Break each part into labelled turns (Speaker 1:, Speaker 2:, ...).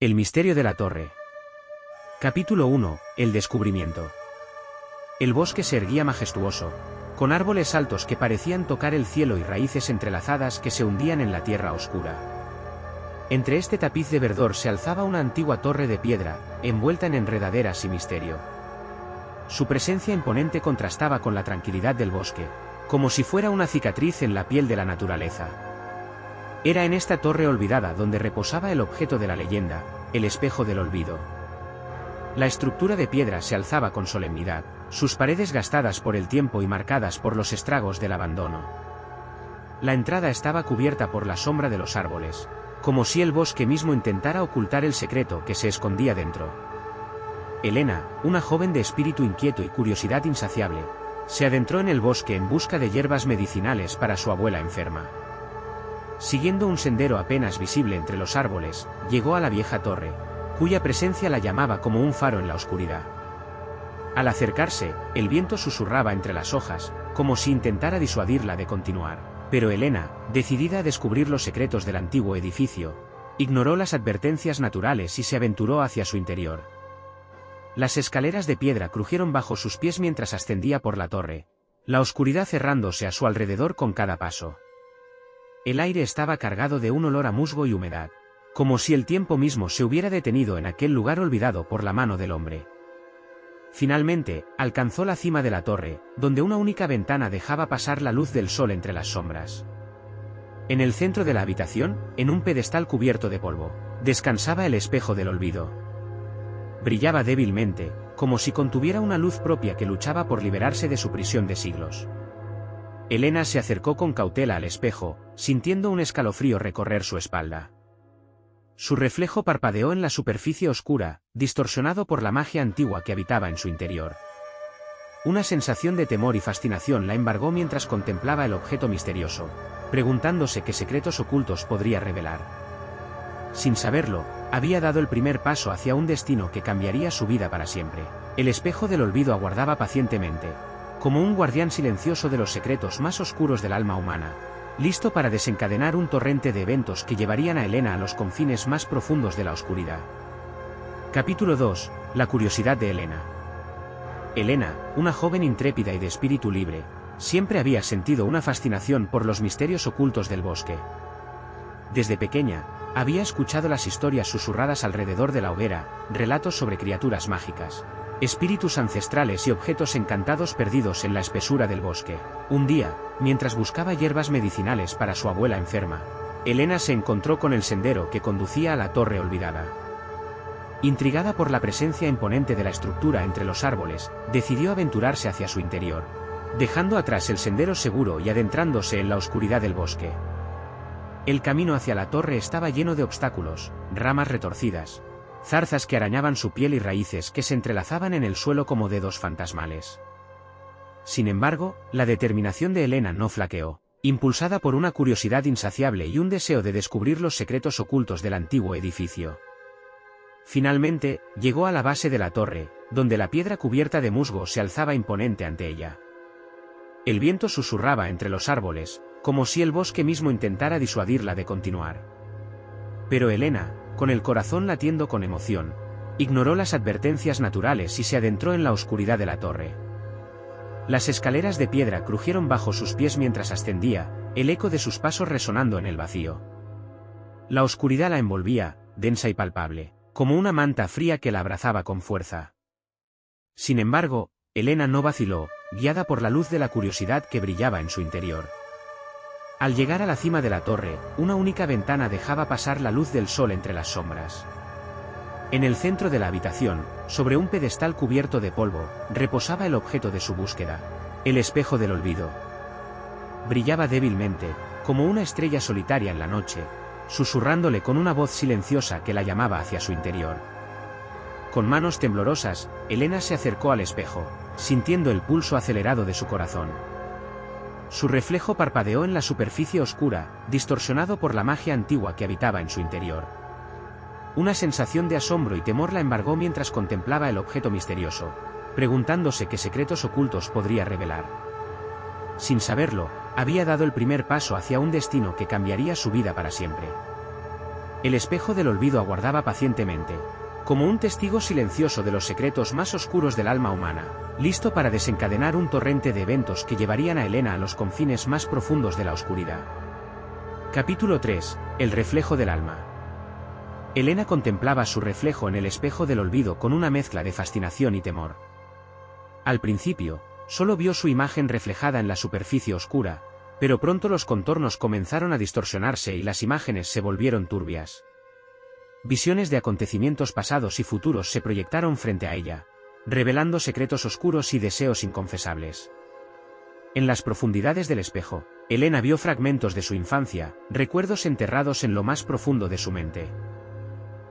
Speaker 1: El misterio de la torre. Capítulo 1. El descubrimiento. El bosque se erguía majestuoso, con árboles altos que parecían tocar el cielo y raíces entrelazadas que se hundían en la tierra oscura. Entre este tapiz de verdor se alzaba una antigua torre de piedra, envuelta en enredaderas y misterio. Su presencia imponente contrastaba con la tranquilidad del bosque, como si fuera una cicatriz en la piel de la naturaleza. Era en esta torre olvidada donde reposaba el objeto de la leyenda, el espejo del olvido. La estructura de piedra se alzaba con solemnidad, sus paredes gastadas por el tiempo y marcadas por los estragos del abandono. La entrada estaba cubierta por la sombra de los árboles, como si el bosque mismo intentara ocultar el secreto que se escondía dentro. Elena, una joven de espíritu inquieto y curiosidad insaciable, se adentró en el bosque en busca de hierbas medicinales para su abuela enferma. Siguiendo un sendero apenas visible entre los árboles, llegó a la vieja torre, cuya presencia la llamaba como un faro en la oscuridad. Al acercarse, el viento susurraba entre las hojas, como si intentara disuadirla de continuar, pero Elena, decidida a descubrir los secretos del antiguo edificio, ignoró las advertencias naturales y se aventuró hacia su interior. Las escaleras de piedra crujieron bajo sus pies mientras ascendía por la torre, la oscuridad cerrándose a su alrededor con cada paso. El aire estaba cargado de un olor a musgo y humedad, como si el tiempo mismo se hubiera detenido en aquel lugar olvidado por la mano del hombre. Finalmente, alcanzó la cima de la torre, donde una única ventana dejaba pasar la luz del sol entre las sombras. En el centro de la habitación, en un pedestal cubierto de polvo, descansaba el espejo del olvido. Brillaba débilmente, como si contuviera una luz propia que luchaba por liberarse de su prisión de siglos. Elena se acercó con cautela al espejo, sintiendo un escalofrío recorrer su espalda. Su reflejo parpadeó en la superficie oscura, distorsionado por la magia antigua que habitaba en su interior. Una sensación de temor y fascinación la embargó mientras contemplaba el objeto misterioso, preguntándose qué secretos ocultos podría revelar. Sin saberlo, había dado el primer paso hacia un destino que cambiaría su vida para siempre. El espejo del olvido aguardaba pacientemente, como un guardián silencioso de los secretos más oscuros del alma humana, listo para desencadenar un torrente de eventos que llevarían a Elena a los confines más profundos de la oscuridad. Capítulo 2. La curiosidad de Elena. Elena, una joven intrépida y de espíritu libre, siempre había sentido una fascinación por los misterios ocultos del bosque. Desde pequeña, había escuchado las historias susurradas alrededor de la hoguera, relatos sobre criaturas mágicas, espíritus ancestrales y objetos encantados perdidos en la espesura del bosque. Un día, mientras buscaba hierbas medicinales para su abuela enferma, Elena se encontró con el sendero que conducía a la torre olvidada. Intrigada por la presencia imponente de la estructura entre los árboles, decidió aventurarse hacia su interior, dejando atrás el sendero seguro y adentrándose en la oscuridad del bosque. El camino hacia la torre estaba lleno de obstáculos, ramas retorcidas, zarzas que arañaban su piel y raíces que se entrelazaban en el suelo como dedos fantasmales. Sin embargo, la determinación de Elena no flaqueó, impulsada por una curiosidad insaciable y un deseo de descubrir los secretos ocultos del antiguo edificio. Finalmente, llegó a la base de la torre, donde la piedra cubierta de musgo se alzaba imponente ante ella. El viento susurraba entre los árboles, como si el bosque mismo intentara disuadirla de continuar. Pero Elena, con el corazón latiendo con emoción, ignoró las advertencias naturales y se adentró en la oscuridad de la torre. Las escaleras de piedra crujieron bajo sus pies mientras ascendía, el eco de sus pasos resonando en el vacío. La oscuridad la envolvía, densa y palpable, como una manta fría que la abrazaba con fuerza. Sin embargo, Elena no vaciló, guiada por la luz de la curiosidad que brillaba en su interior. Al llegar a la cima de la torre, una única ventana dejaba pasar la luz del sol entre las sombras. En el centro de la habitación, sobre un pedestal cubierto de polvo, reposaba el objeto de su búsqueda, el espejo del olvido. Brillaba débilmente, como una estrella solitaria en la noche, susurrándole con una voz silenciosa que la llamaba hacia su interior. Con manos temblorosas, Elena se acercó al espejo, sintiendo el pulso acelerado de su corazón. Su reflejo parpadeó en la superficie oscura, distorsionado por la magia antigua que habitaba en su interior. Una sensación de asombro y temor la embargó mientras contemplaba el objeto misterioso, preguntándose qué secretos ocultos podría revelar. Sin saberlo, había dado el primer paso hacia un destino que cambiaría su vida para siempre. El espejo del olvido aguardaba pacientemente, como un testigo silencioso de los secretos más oscuros del alma humana, listo para desencadenar un torrente de eventos que llevarían a Elena a los confines más profundos de la oscuridad. Capítulo 3. El reflejo del alma. Elena contemplaba su reflejo en el espejo del olvido con una mezcla de fascinación y temor. Al principio, solo vio su imagen reflejada en la superficie oscura, pero pronto los contornos comenzaron a distorsionarse y las imágenes se volvieron turbias. Visiones de acontecimientos pasados y futuros se proyectaron frente a ella, revelando secretos oscuros y deseos inconfesables. En las profundidades del espejo, Elena vio fragmentos de su infancia, recuerdos enterrados en lo más profundo de su mente.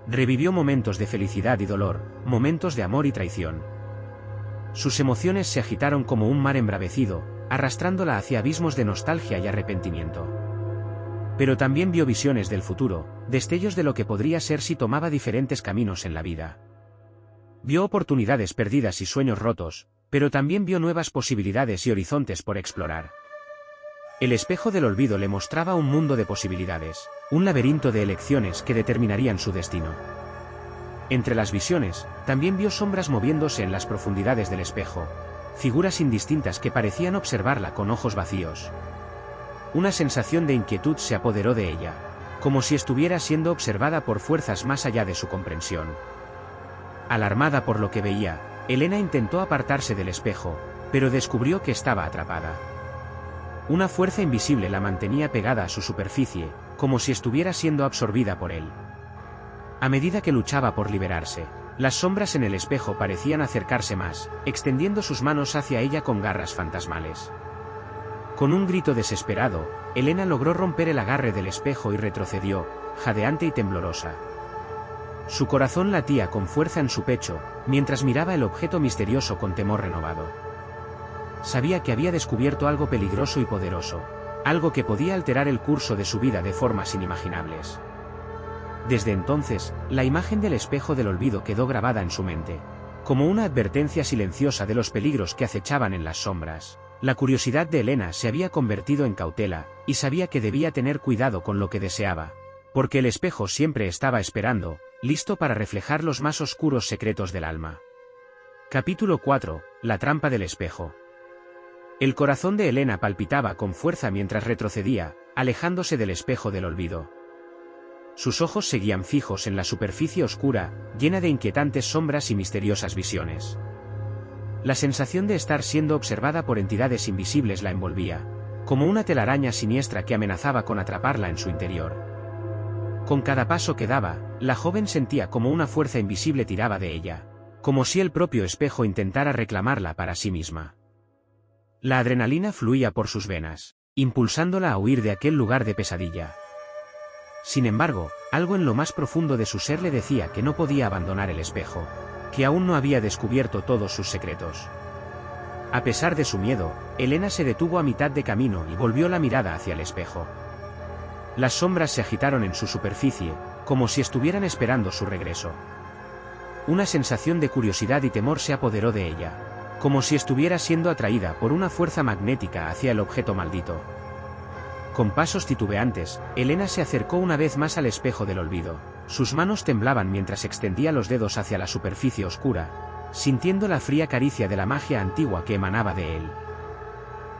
Speaker 1: Revivió momentos de felicidad y dolor, momentos de amor y traición. Sus emociones se agitaron como un mar embravecido, arrastrándola hacia abismos de nostalgia y arrepentimiento. Pero también vio visiones del futuro, destellos de lo que podría ser si tomaba diferentes caminos en la vida. Vio oportunidades perdidas y sueños rotos, pero también vio nuevas posibilidades y horizontes por explorar. El espejo del olvido le mostraba un mundo de posibilidades, un laberinto de elecciones que determinarían su destino. Entre las visiones, también vio sombras moviéndose en las profundidades del espejo, figuras indistintas que parecían observarla con ojos vacíos. Una sensación de inquietud se apoderó de ella, como si estuviera siendo observada por fuerzas más allá de su comprensión. Alarmada por lo que veía, Elena intentó apartarse del espejo, pero descubrió que estaba atrapada. Una fuerza invisible la mantenía pegada a su superficie, como si estuviera siendo absorbida por él. A medida que luchaba por liberarse, las sombras en el espejo parecían acercarse más, extendiendo sus manos hacia ella con garras fantasmales. Con un grito desesperado, Elena logró romper el agarre del espejo y retrocedió, jadeante y temblorosa. Su corazón latía con fuerza en su pecho, mientras miraba el objeto misterioso con temor renovado. Sabía que había descubierto algo peligroso y poderoso, algo que podía alterar el curso de su vida de formas inimaginables. Desde entonces, la imagen del espejo del olvido quedó grabada en su mente, como una advertencia silenciosa de los peligros que acechaban en las sombras. La curiosidad de Elena se había convertido en cautela, y sabía que debía tener cuidado con lo que deseaba, porque el espejo siempre estaba esperando, listo para reflejar los más oscuros secretos del alma. Capítulo 4. La trampa del espejo. El corazón de Elena palpitaba con fuerza mientras retrocedía, alejándose del espejo del olvido. Sus ojos seguían fijos en la superficie oscura, llena de inquietantes sombras y misteriosas visiones. La sensación de estar siendo observada por entidades invisibles la envolvía, como una telaraña siniestra que amenazaba con atraparla en su interior. Con cada paso que daba, la joven sentía como una fuerza invisible tiraba de ella, como si el propio espejo intentara reclamarla para sí misma. La adrenalina fluía por sus venas, impulsándola a huir de aquel lugar de pesadilla. Sin embargo, algo en lo más profundo de su ser le decía que no podía abandonar el espejo, que aún no había descubierto todos sus secretos. A pesar de su miedo, Elena se detuvo a mitad de camino y volvió la mirada hacia el espejo. Las sombras se agitaron en su superficie, como si estuvieran esperando su regreso. Una sensación de curiosidad y temor se apoderó de ella, como si estuviera siendo atraída por una fuerza magnética hacia el objeto maldito. Con pasos titubeantes, Elena se acercó una vez más al espejo del olvido. Sus manos temblaban mientras extendía los dedos hacia la superficie oscura, sintiendo la fría caricia de la magia antigua que emanaba de él.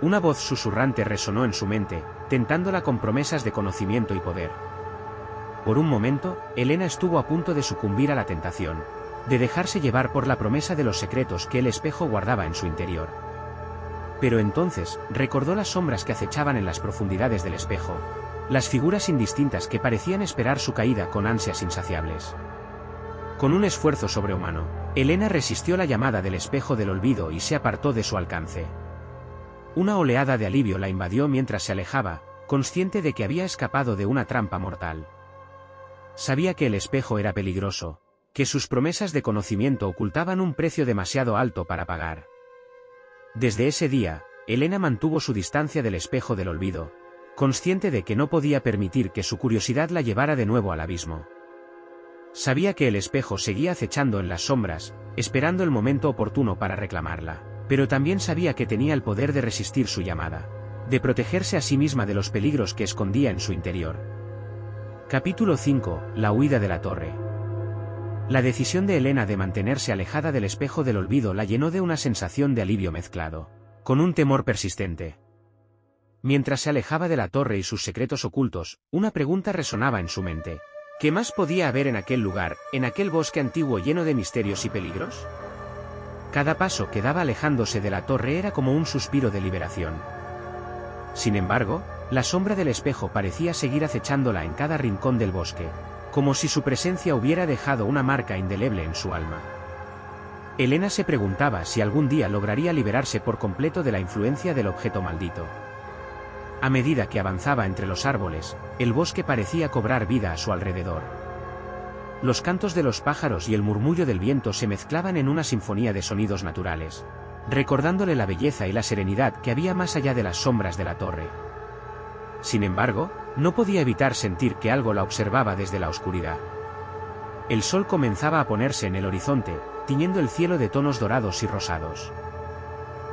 Speaker 1: Una voz susurrante resonó en su mente, tentándola con promesas de conocimiento y poder. Por un momento, Elena estuvo a punto de sucumbir a la tentación, de dejarse llevar por la promesa de los secretos que el espejo guardaba en su interior. Pero entonces, recordó las sombras que acechaban en las profundidades del espejo, las figuras indistintas que parecían esperar su caída con ansias insaciables. Con un esfuerzo sobrehumano, Elena resistió la llamada del espejo del olvido y se apartó de su alcance. Una oleada de alivio la invadió mientras se alejaba, consciente de que había escapado de una trampa mortal. Sabía que el espejo era peligroso, que sus promesas de conocimiento ocultaban un precio demasiado alto para pagar. Desde ese día, Elena mantuvo su distancia del espejo del olvido, consciente de que no podía permitir que su curiosidad la llevara de nuevo al abismo. Sabía que el espejo seguía acechando en las sombras, esperando el momento oportuno para reclamarla, pero también sabía que tenía el poder de resistir su llamada, de protegerse a sí misma de los peligros que escondía en su interior. Capítulo 5. La huida de la torre. La decisión de Elena de mantenerse alejada del espejo del olvido la llenó de una sensación de alivio mezclado con un temor persistente. Mientras se alejaba de la torre y sus secretos ocultos, una pregunta resonaba en su mente. ¿Qué más podía haber en aquel lugar, en aquel bosque antiguo lleno de misterios y peligros? Cada paso que daba alejándose de la torre era como un suspiro de liberación. Sin embargo, la sombra del espejo parecía seguir acechándola en cada rincón del bosque, como si su presencia hubiera dejado una marca indeleble en su alma. Elena se preguntaba si algún día lograría liberarse por completo de la influencia del objeto maldito. A medida que avanzaba entre los árboles, el bosque parecía cobrar vida a su alrededor. Los cantos de los pájaros y el murmullo del viento se mezclaban en una sinfonía de sonidos naturales, recordándole la belleza y la serenidad que había más allá de las sombras de la torre. Sin embargo, no podía evitar sentir que algo la observaba desde la oscuridad. El sol comenzaba a ponerse en el horizonte, tiñendo el cielo de tonos dorados y rosados.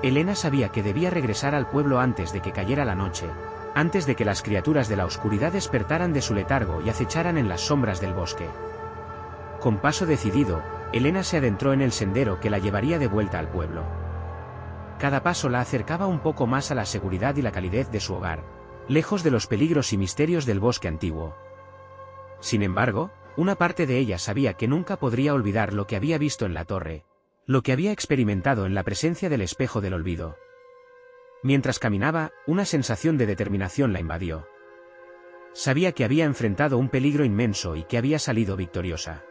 Speaker 1: Elena sabía que debía regresar al pueblo antes de que cayera la noche, antes de que las criaturas de la oscuridad despertaran de su letargo y acecharan en las sombras del bosque. Con paso decidido, Elena se adentró en el sendero que la llevaría de vuelta al pueblo. Cada paso la acercaba un poco más a la seguridad y la calidez de su hogar, lejos de los peligros y misterios del bosque antiguo. Sin embargo, una parte de ella sabía que nunca podría olvidar lo que había visto en la torre, lo que había experimentado en la presencia del espejo del olvido. Mientras caminaba, una sensación de determinación la invadió. Sabía que había enfrentado un peligro inmenso y que había salido victoriosa.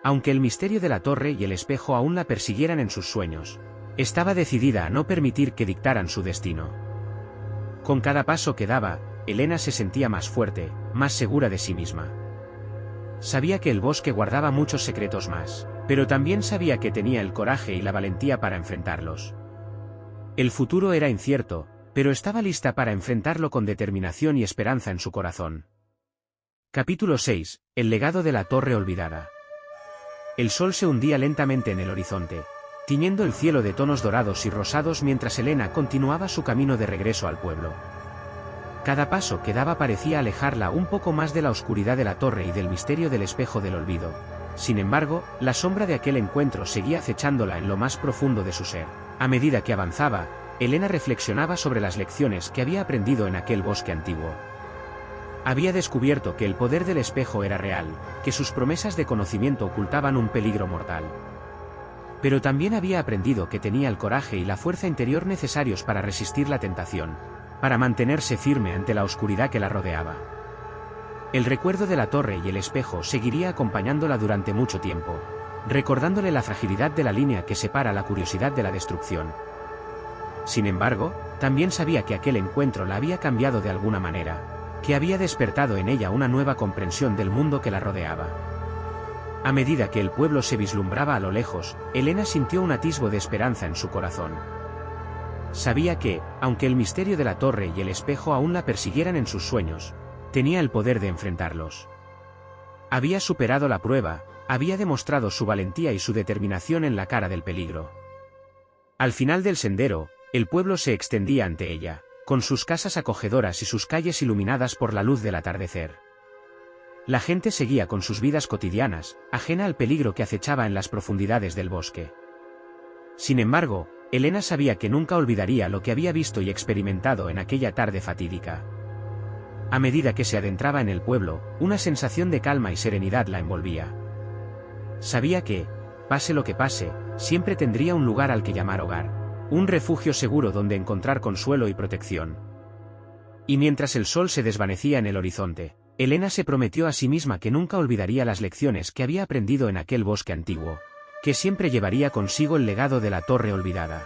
Speaker 1: Aunque el misterio de la torre y el espejo aún la persiguieran en sus sueños, estaba decidida a no permitir que dictaran su destino. Con cada paso que daba, Elena se sentía más fuerte, más segura de sí misma. Sabía que el bosque guardaba muchos secretos más, pero también sabía que tenía el coraje y la valentía para enfrentarlos. El futuro era incierto, pero estaba lista para enfrentarlo con determinación y esperanza en su corazón. Capítulo 6. El legado de la torre olvidada. El sol se hundía lentamente en el horizonte, tiñendo el cielo de tonos dorados y rosados mientras Elena continuaba su camino de regreso al pueblo. Cada paso que daba parecía alejarla un poco más de la oscuridad de la torre y del misterio del espejo del olvido. Sin embargo, la sombra de aquel encuentro seguía acechándola en lo más profundo de su ser. A medida que avanzaba, Elena reflexionaba sobre las lecciones que había aprendido en aquel bosque antiguo. Había descubierto que el poder del espejo era real, que sus promesas de conocimiento ocultaban un peligro mortal. Pero también había aprendido que tenía el coraje y la fuerza interior necesarios para resistir la tentación, para mantenerse firme ante la oscuridad que la rodeaba. El recuerdo de la torre y el espejo seguiría acompañándola durante mucho tiempo, recordándole la fragilidad de la línea que separa la curiosidad de la destrucción. Sin embargo, también sabía que aquel encuentro la había cambiado de alguna manera, que había despertado en ella una nueva comprensión del mundo que la rodeaba. A medida que el pueblo se vislumbraba a lo lejos, Elena sintió un atisbo de esperanza en su corazón. Sabía que, aunque el misterio de la torre y el espejo aún la persiguieran en sus sueños, tenía el poder de enfrentarlos. Había superado la prueba, había demostrado su valentía y su determinación en la cara del peligro. Al final del sendero, el pueblo se extendía ante ella, con sus casas acogedoras y sus calles iluminadas por la luz del atardecer. La gente seguía con sus vidas cotidianas, ajena al peligro que acechaba en las profundidades del bosque. Sin embargo, Elena sabía que nunca olvidaría lo que había visto y experimentado en aquella tarde fatídica. A medida que se adentraba en el pueblo, una sensación de calma y serenidad la envolvía. Sabía que, pase lo que pase, siempre tendría un lugar al que llamar hogar, un refugio seguro donde encontrar consuelo y protección. Y mientras el sol se desvanecía en el horizonte, Elena se prometió a sí misma que nunca olvidaría las lecciones que había aprendido en aquel bosque antiguo, que siempre llevaría consigo el legado de la torre olvidada.